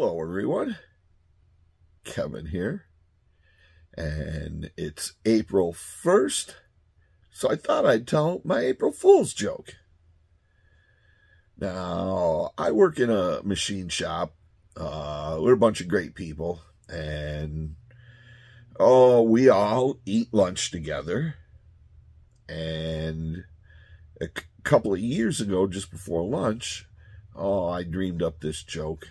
Hello, everyone. Kevin here. And it's April 1st, so I thought I'd tell my April Fool's joke. Now, I work in a machine shop. We're a bunch of great people. And, we all eat lunch together. And a couple of years ago, just before lunch, I dreamed up this joke.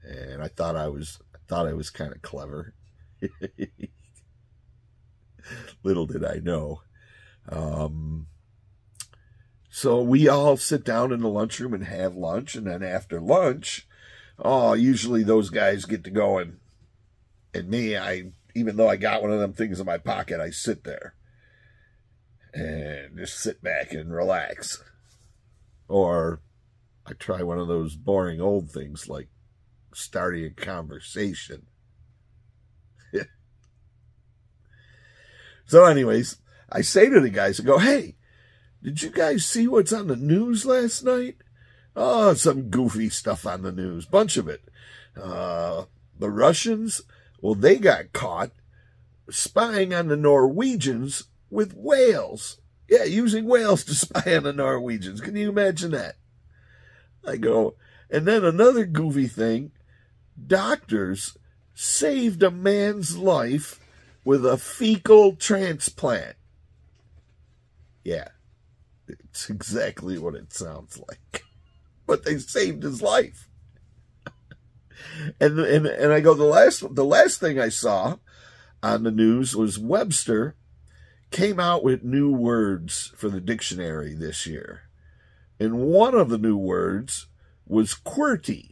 And I thought I was kind of clever. Little did I know. So we all sit down in the lunchroom and have lunch, and then after lunch, usually those guys get to going, and me, even though I got one of them things in my pocket, I sit there and just sit back and relax, or I try one of those boring old things like starting a conversation. So anyways, I say to the guys, I go, hey, did you guys see what's on the news last night? Oh, some goofy stuff on the news, bunch of it. The Russians, well, they got caught spying on the Norwegians with whales. Yeah, using whales to spy on the Norwegians. Can you imagine that? I go, and then another goofy thing, doctors saved a man's life with a fecal transplant. Yeah, it's exactly what it sounds like. But they saved his life. and I go, the last thing I saw on the news was Webster came out with new words for the dictionary this year. And one of the new words was QWERTY.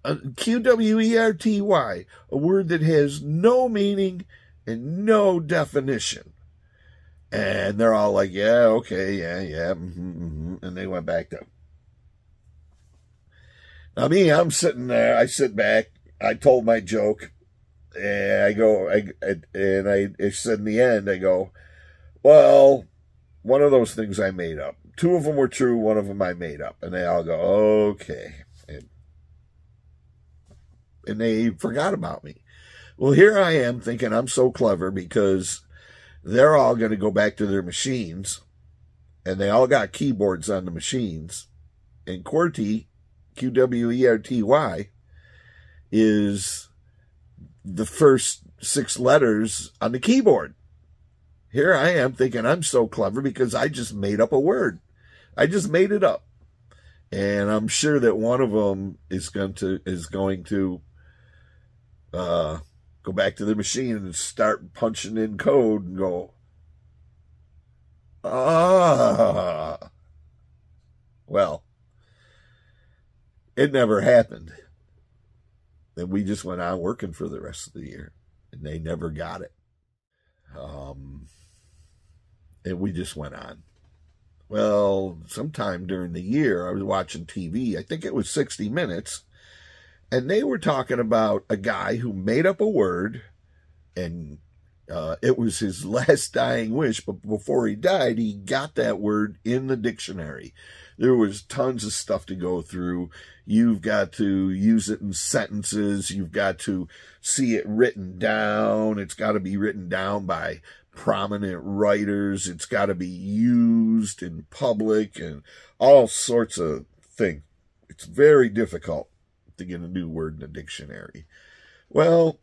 QWERTY, a word that has no meaning and no definition. And they're all like, yeah, okay, yeah, and they went back to. Now me, I'm sitting there, I sit back, I told my joke, and I said in the end, I go, well, one of those things I made up. Two of them were true, one of them I made up. And they all go, okay. And they forgot about me. Well, here I am thinking I'm so clever because they're all going to go back to their machines, and they all got keyboards on the machines. And QWERTY, QWERTY, is the first 6 letters on the keyboard. Here I am thinking I'm so clever because I just made up a word. I just made it up. And I'm sure that one of them is going to go back to the machine and start punching in code and go, well, it never happened. And we just went on working for the rest of the year, and they never got it. And we just went on. Well, sometime during the year, I was watching TV. I think it was 60 Minutes. And they were talking about a guy who made up a word, and it was his last dying wish. But before he died, he got that word in the dictionary. There was tons of stuff to go through. You've got to use it in sentences. You've got to see it written down. It's got to be written down by prominent writers. It's got to be used in public and all sorts of things. It's very difficult to get a new word in a dictionary. Well,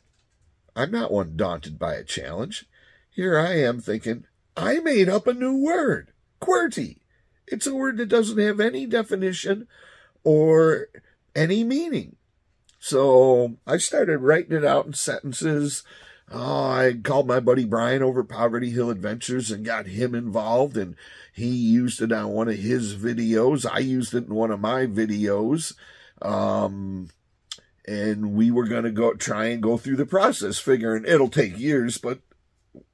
I'm not one daunted by a challenge. Here I am thinking, I made up a new word, QWERTY. It's a word that doesn't have any definition or any meaning. So I started writing it out in sentences. I called my buddy Brian over at Poverty Hill Adventures and got him involved, and he used it on one of his videos. I used it in one of my videos. And we were going to try and go through the process, figuring it'll take years, but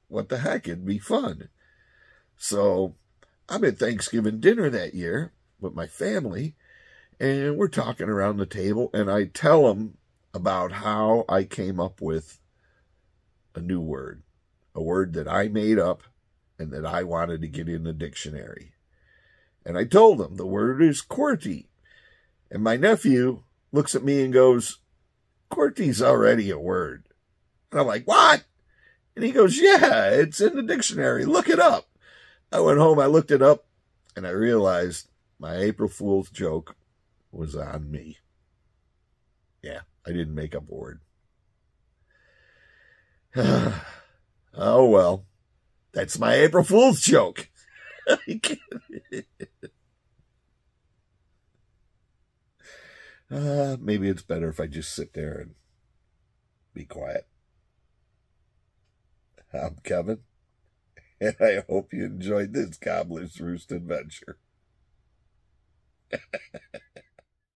what the heck, it'd be fun. So I'm at Thanksgiving dinner that year with my family, and we're talking around the table, and I tell them about how I came up with a new word, a word that I made up and that I wanted to get in the dictionary. And I told them the word is QWERTY. And my nephew looks at me and goes, QWERTY's already a word. And I'm like, what? And he goes, yeah, it's in the dictionary. Look it up. I went home, I looked it up, and I realized my April Fool's joke was on me. Yeah, I didn't make up a word. Oh, well, that's my April Fool's joke. Maybe it's better if I just sit there and be quiet. I'm Kevin, and I hope you enjoyed this Gobbler's Roost adventure.